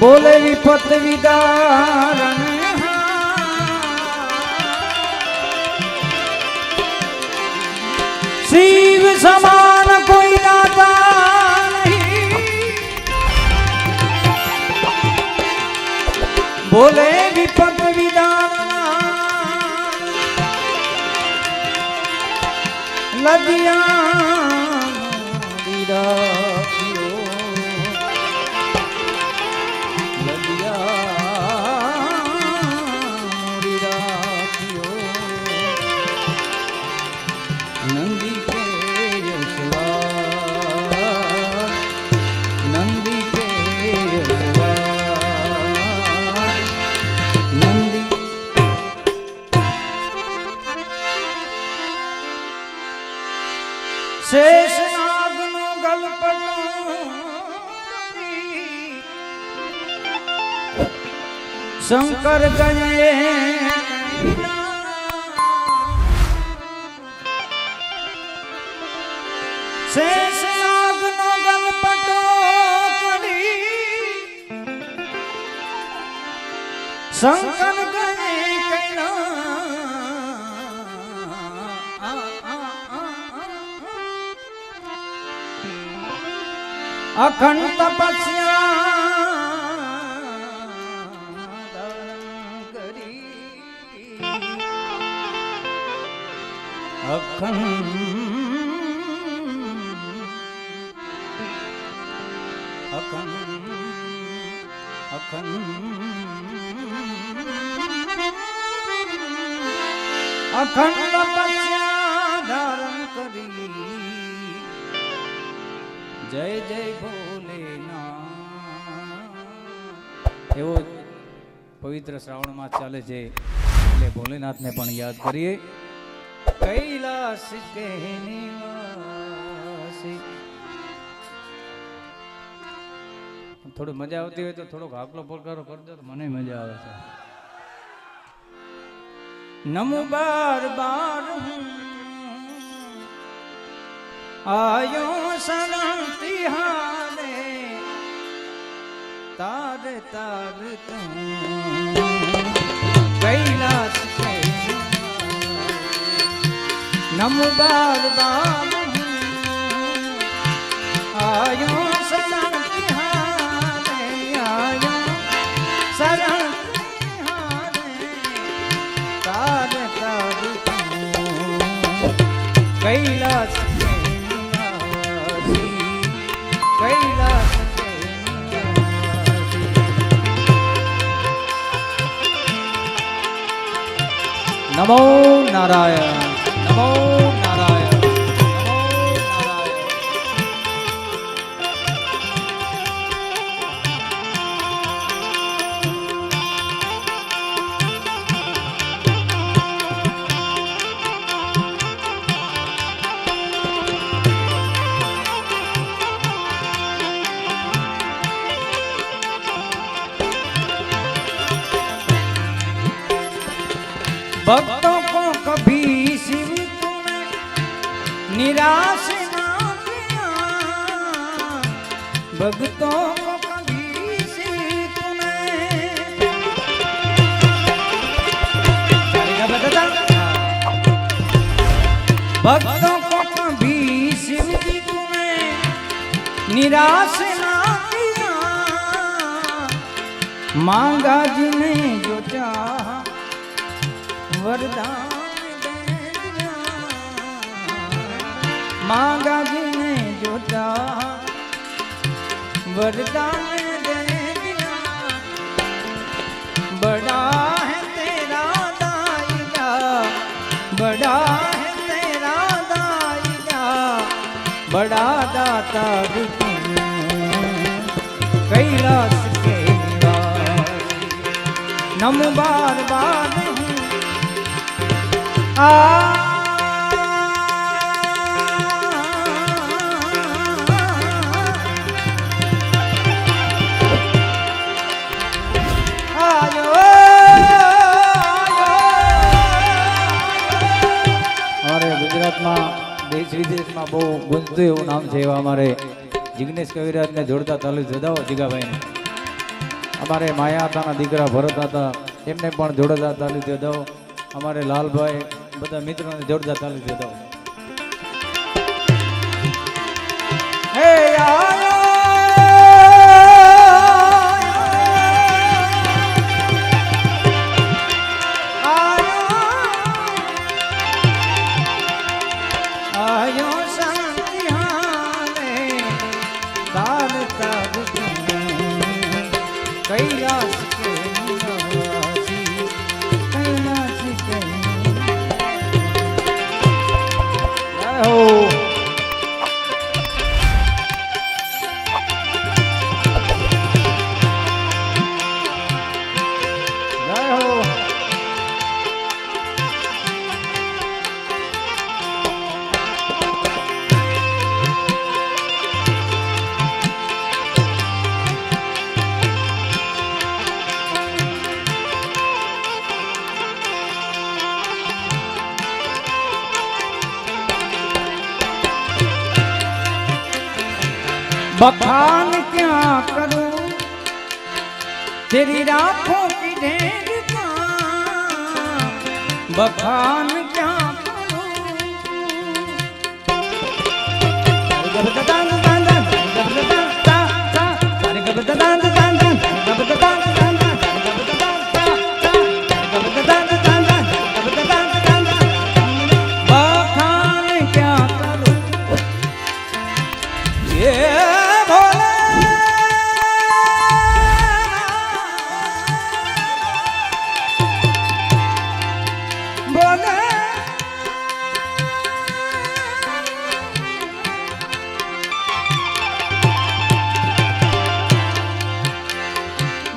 बोले विपत विदारण शिव समान कोई नाता नहीं। बोले विपत विदारण लदिया शेष नाग नो गलपटो शंकर गए शेष नाग नो गलपटो करी शंकर गए कैला अखंड तपस्या करी अखंड अखंड अखंड अखंड तपस्या धारण करी जय जय भोलेनाथ। एवो पवित्र श्रावण मास चाले छे એટલે ભોલેનાથને પણ યાદ કરીએ। કૈલાસ કે નિવાસી થોડી મજા આવતી હોય તો થોડોક હાકલો પડકારો કરજો તો મને મજા આવે છે। નમો બાર બાર आयो शरण तिहारे तार तार तुम कैलाश के नम बार बार आयो शरण तिहारे आयो शरण तिहारे तार तार तुम कैलाश नमो नारायण नमो नारायण नमो नारायण। भक्तों को कभी शिव तूने निराश ना किया। भक्तों को कभी शिव तूने भक्तों को कभी शिव जी तूने निराश ना किया। मांगा जिन्हें जो चाहा वरदान दे दिया। मांगा जिन्हें जो चाहा वरदान दे दिया। बड़ा है तेरा दाईया बड़ा है तेरा दाईया बड़ा दाता तू कैलाश के निवासी नम बार बार देश विदेश में बहु गुंजतुं एवं नाम है। अमारे जिग्नेश कविराज ने जोड़ता ताली जोड़ाओ जिगाभाई ने। અમારે માયા આતાના દીકરા ભરત હતા એમને પણ જોરદાર તાલી દે દો. અમારે લાલભાઈ બધા મિત્રોને જોરદાર તાલી દે દો. હે આયો શાંતિ હાલે દાન તાર કૈલાસ કે નિવાસી કૈલાસ કે જય હો જય હો बखान क्या करूं तेरी राखों की ढेर का बखान क्या बखान क्या करूं ये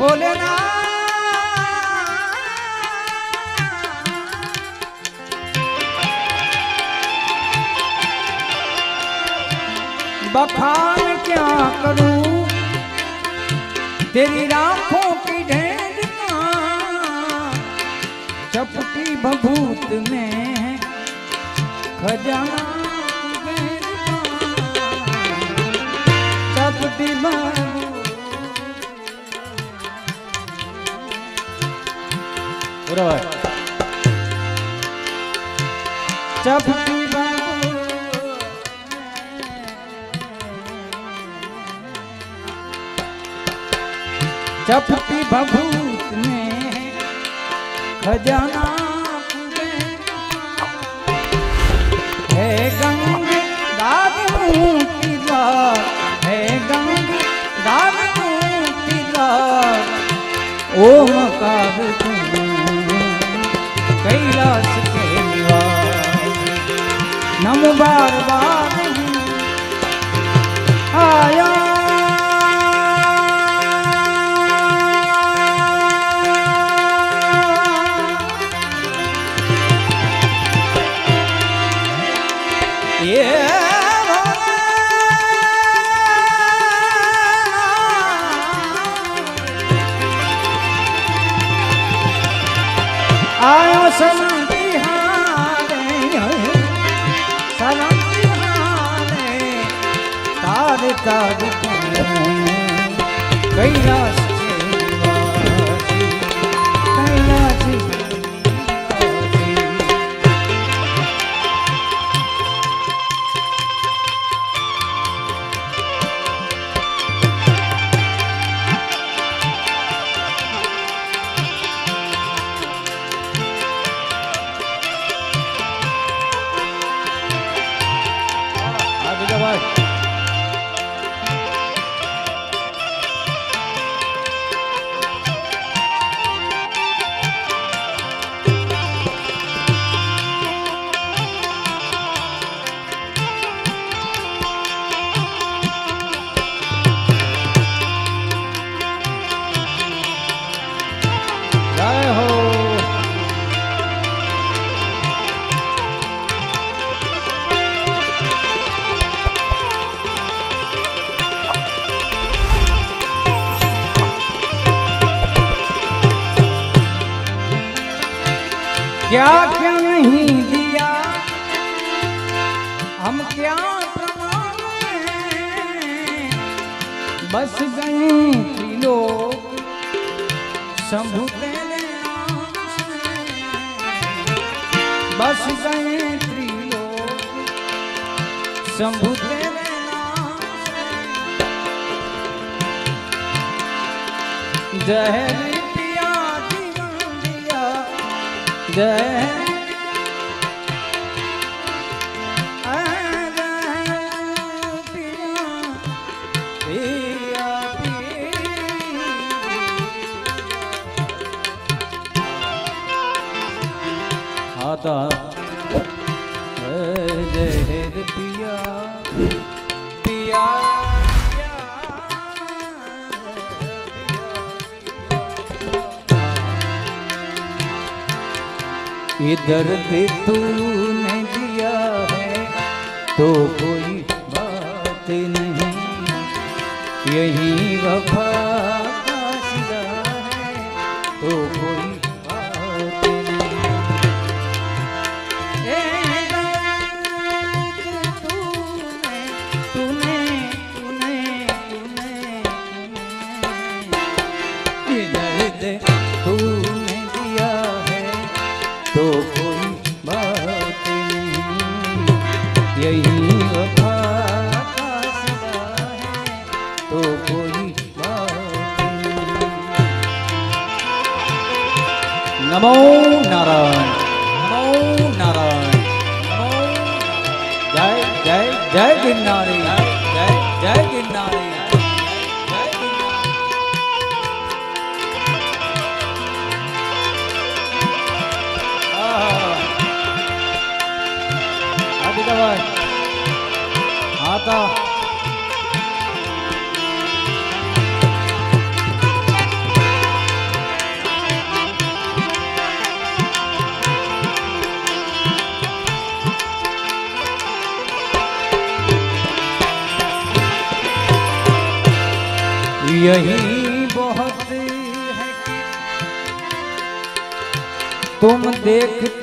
बोले ना बखान क्या करूं तेरी राखों की ढेर का चपटी बभूत में खजाना चपटी चपटी चपटी बभूत में खजाना है गंगा की रात है गंगा की रात ओम काव कैलाश के निवास नम बार बार आया ये आयो सलाम तिहारे तार तार कैलाश क्या क्या नहीं दिया हम क्या प्रमाण में बस गए त्रिलोक शंभु तेरे नाम से बस गए त्रिलोक, शंभु तेरे नाम से जय पिया जीवन दिया, जय आता जय पिया पिया इधर भी तूने दिया है तो कोई बात नहीं, यही वफा का सिला है तो कोई बात नहीं। तूने दिया है तो कोई बात नहीं, यही वफा का सिला है तो कोई बात नहीं। नमो नारायण, नमो नारायण, नमो जय जय जय गिरनारी, जय जय गिरनारी। आता यही बहुत है कि तुम देखते